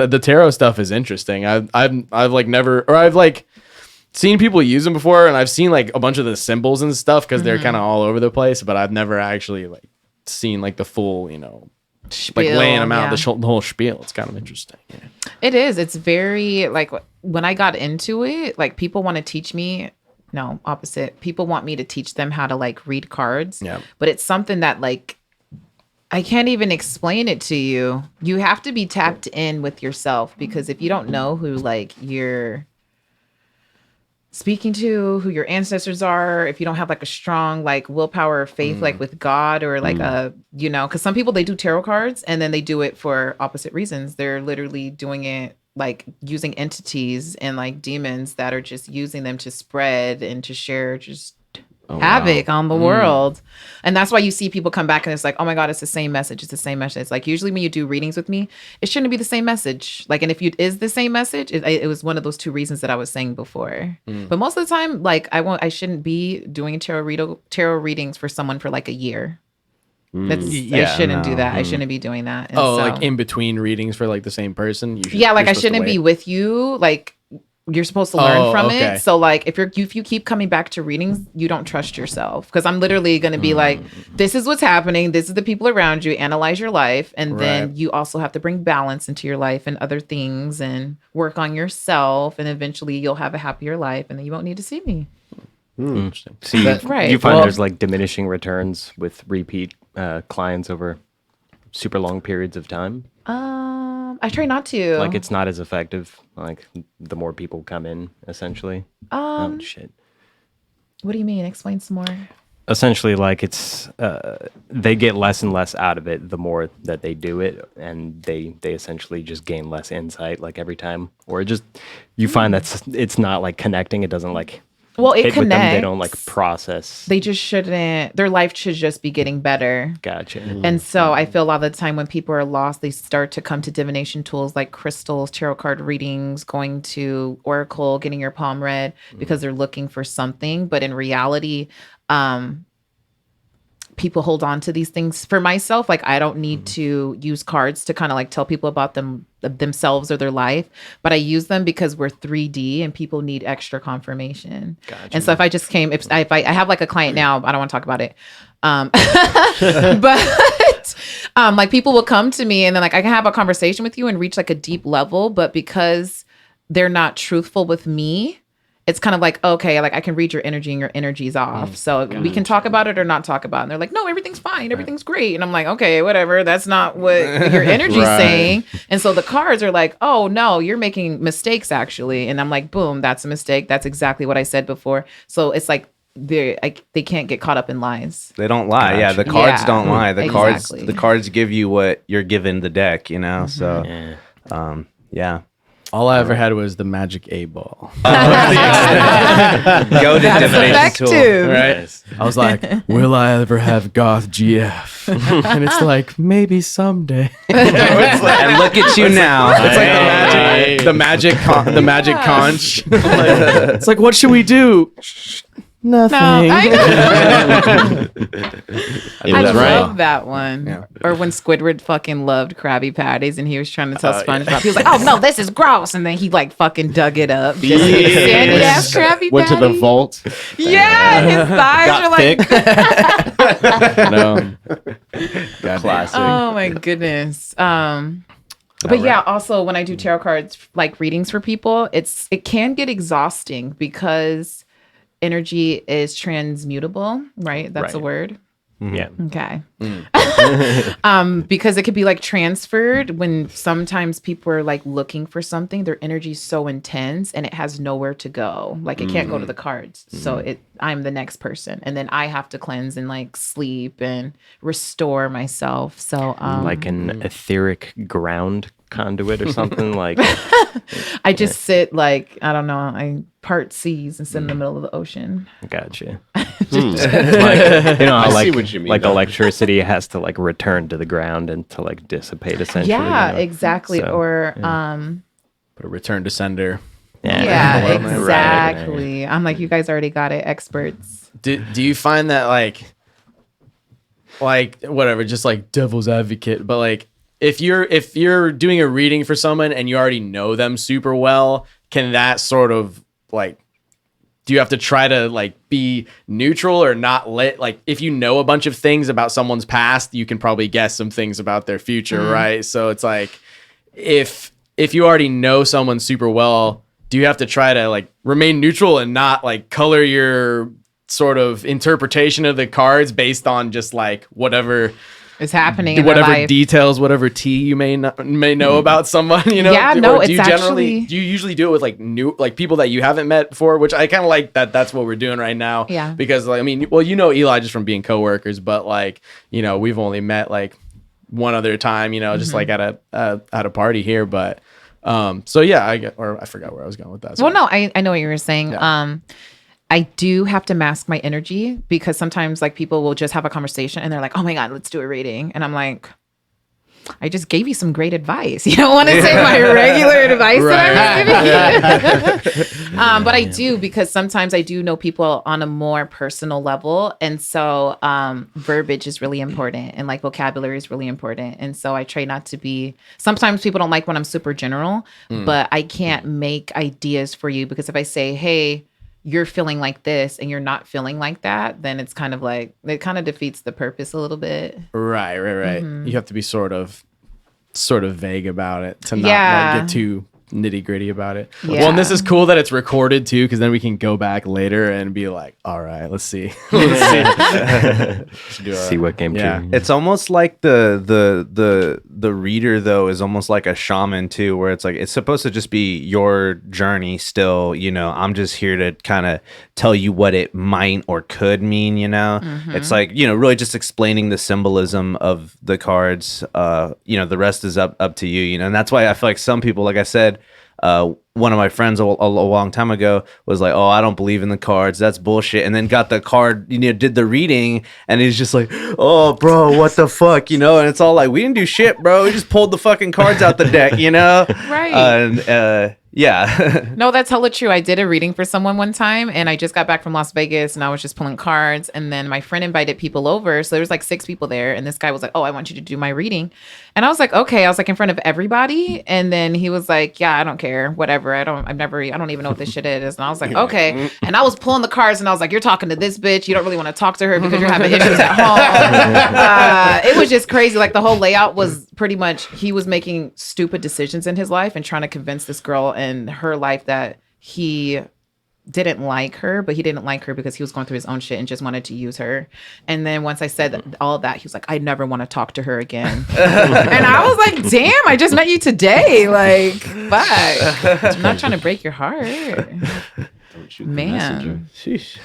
The tarot stuff is interesting. I've like never, or I've like seen people use them before, and I've seen like a bunch of the symbols and stuff because they're kind of all over the place. But I've never actually like seen like the full, spiel, like laying them out, the whole spiel. It's kind of interesting. Yeah. It is. It's very like when I got into it, like people want to teach me. No, opposite. People want me to teach them how to like read cards. Yeah. But it's something that like I can't even explain it to you. You have to be tapped in with yourself, because if you don't know who like you're speaking to, who your ancestors are, if you don't have like a strong like willpower or faith like with God, or like because some people, they do tarot cards and then they do it for opposite reasons. They're literally doing it like using entities and like demons that are just using them to spread and to share just havoc on the world. And that's why you see people come back and it's like, oh my God, it's the same message. It's the same message. It's like usually when you do readings with me, it shouldn't be the same message. Like, and if it is the same message, it was one of those two reasons that I was saying before. But most of the time, like I shouldn't be doing tarot readings for someone for like a year. I shouldn't do that. I shouldn't be doing that. And like in between readings for like the same person. I shouldn't be with you. Like, you're supposed to learn from it. So like if you keep coming back to readings, you don't trust yourself, because I'm literally going to be like, this is what's happening, this is the people around you, analyze your life, and then you also have to bring balance into your life and other things and work on yourself, and eventually you'll have a happier life, and then you won't need to see me. Interesting. So you find there's like diminishing returns with repeat clients over super long periods of time? I try not to. Like it's not as effective. Like the more people come in, essentially. Shit. What do you mean? Explain some more. Essentially, like it's they get less and less out of it the more that they do it, and they essentially just gain less insight like every time, or just you find that it's not like connecting. It doesn't like. Well, it hit connects. With them, they don't like process. They just shouldn't. Their life should just be getting better. Gotcha. And so I feel a lot of the time when people are lost, they start to come to divination tools like crystals, tarot card readings, going to Oracle, getting your palm read, because they're looking for something. But in reality, people hold on to these things. For myself, like I don't need to use cards to kind of like tell people about themselves or their life, but I use them because we're 3D and people need extra confirmation. Gotcha. And so if I just came, if I have like a client now, I don't want to talk about it. But like people will come to me and then like I can have a conversation with you and reach like a deep level, but because they're not truthful with me, it's kind of like, okay, like I can read your energy and your energy's off. So we can talk about it or not talk about it. And they're like, no, everything's fine. Everything's great. And I'm like, okay, whatever. That's not what your energy's saying. And so the cards are like, oh no, you're making mistakes actually. And I'm like, boom, that's a mistake. That's exactly what I said before. So it's like, they can't get caught up in lies. They don't lie. Gotcha. Yeah, the cards don't lie. The exactly. cards give you what you're given the deck, So yeah. All I ever had was the magic 8-ball. Go to divination tool. Right? I was like, will I ever have goth GF? And it's like, maybe someday. And look at you now. It's like the magic conch. It's like, what should we do? Nothing. No, I love that one. Yeah. Or when Squidward fucking loved Krabby Patties and he was trying to tell SpongeBob, he was like, "Oh no, this is gross," and then he like fucking dug it up. Just sandy ass Krabby Patty. Went to the vault. Yeah, his thighs are like. No. Classic. Oh my goodness. But yeah, also when I do tarot cards like readings for people, it can get exhausting because energy is transmutable, right? That's a word. Yeah. Okay. Because it could be like transferred when sometimes people are like looking for something, their energy is so intense and it has nowhere to go. Like it can't go to the cards. So I'm the next person. And then I have to cleanse and like sleep and restore myself. So like an etheric ground conduit or something like I just sit like, I don't know, I part seas and sit in the middle of the ocean. Gotcha. Like, how, I see what you mean, like electricity has to like return to the ground and to like dissipate essentially. Yeah, exactly. So, or put a return to sender. Yeah, exactly. Right. I'm like, you guys already got it, experts. Do you find that like whatever, just like devil's advocate, but like if you're doing a reading for someone and you already know them super well, can that sort of like, do you have to try to like be neutral or not like if you know a bunch of things about someone's past, you can probably guess some things about their future, right? So it's like if you already know someone super well, do you have to try to like remain neutral and not like color your sort of interpretation of the cards based on just like whatever is happening in whatever their life. details, whatever tea you may know about someone, you know? Yeah, no, Or do it's you actually... do you usually do it with like new, like people that you haven't met before, which I kind of like that's what we're doing right now. Yeah. Because like, I mean, well, you know, Eli just from being coworkers, but like, you know, we've only met like one other time, you know, just like at a party here. But, so yeah, I forgot where I was going with that. Well, no, I know what you were saying. Yeah. I do have to mask my energy because sometimes like people will just have a conversation and they're like, oh my God, let's do a reading. And I'm like, I just gave you some great advice. You don't want to say my regular advice that I was giving you. But I do, because sometimes I do know people on a more personal level. And so verbiage is really important and like vocabulary is really important. And so I try not to be, sometimes people don't like when I'm super general, but I can't make ideas for you, because if I say, hey, you're feeling like this and you're not feeling like that, then it's kind of like, it kind of defeats the purpose a little bit. Right. You have to be sort of vague about it to not like, get too nitty gritty about it. Yeah. Well, and this is cool that it's recorded too, because then we can go back later and be like, all right, let's see. See what came true. It's almost like the reader though is almost like a shaman too, where it's like it's supposed to just be your journey still, you know. I'm just here to kind of tell you what it might or could mean, you know. It's like, you know, really just explaining the symbolism of the cards. You know, the rest is up to you, you know. And that's why I feel like some people, like I said, one of my friends a long time ago was like, oh, I don't believe in the cards, that's bullshit, and then got the card, you know, did the reading, and he's just like, oh bro, what the fuck, you know. And it's all like, we didn't do shit, bro, we just pulled the fucking cards out the deck, you know. Right. And yeah. No, that's hella true. I did a reading for someone one time, and I just got back from Las Vegas, and I was just pulling cards, and then my friend invited people over, so there was like 6 people there, and this guy was like, oh, I want you to do my reading. And I was like, okay. I was like, in front of everybody. And then he was like, yeah, I don't care, whatever, I don't even know what this shit is. And I was like, okay. And I was pulling the cards, and I was like, you're talking to this bitch, you don't really want to talk to her because you're having issues at home. It was just crazy. Like the whole layout was pretty much, he was making stupid decisions in his life and trying to convince this girl in her life that he didn't like her, but he didn't like her because he was going through his own shit and just wanted to use her. And then once I said all of that, he was like, I never want to talk to her again. And I was like, damn, I just met you today. Like, fuck. I'm not trying to break your heart. Man. Sheesh.